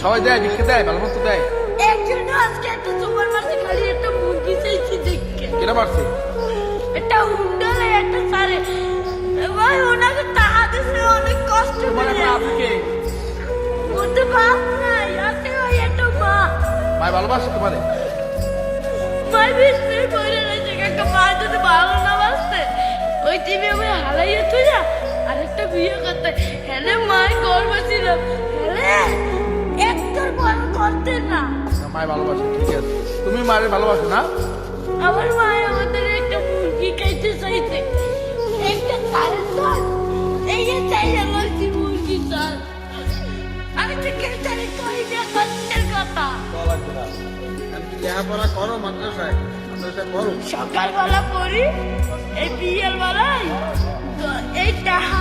সবাই দেয়, ভিক্ষা দেয়, ভালো মতো দেয়। একজন আজকে একটা সুপার মার্কেটে খালি একটা মুরগি চাইছি দেখে। কেনা পারছে? একটা হুন্ডালে একটা সারে ভাই ওনাকে টাকা দিছে অনেক কষ্ট তোমার করে। এখন আছে কে? ওতে বাপ নাই, আছে ওই একটা মা। ভাই ভালোবাসে তোমারে? ভাই বিস্তার করে রয়েছে একটা মা যদি ভালো না বাসতে ওই টিভি আমি হারাইয়া তুই না আরেকটা বিয়ে করতে হেলে মায়ের গর্ব ছিল হেলে একটার বড় করতে না। না, মায় ভালোবাসে, ঠিক আছে। তুমি মায়ের ভালোবাসো না? আমার মায়ের আমাদের একটা মুরগি খাইতে চাইছে, একটা চালের চাল এই যে চাইলে বলছি মুরগি চাল। আমি তো কেটারে কই না কষ্টের কথা। লেখাপড়া করো মাদ্রাসায়, মাদ্রাসায় করো। সকালবেলা পড়ি এই বিয়ের বেলায় তো এই টাকা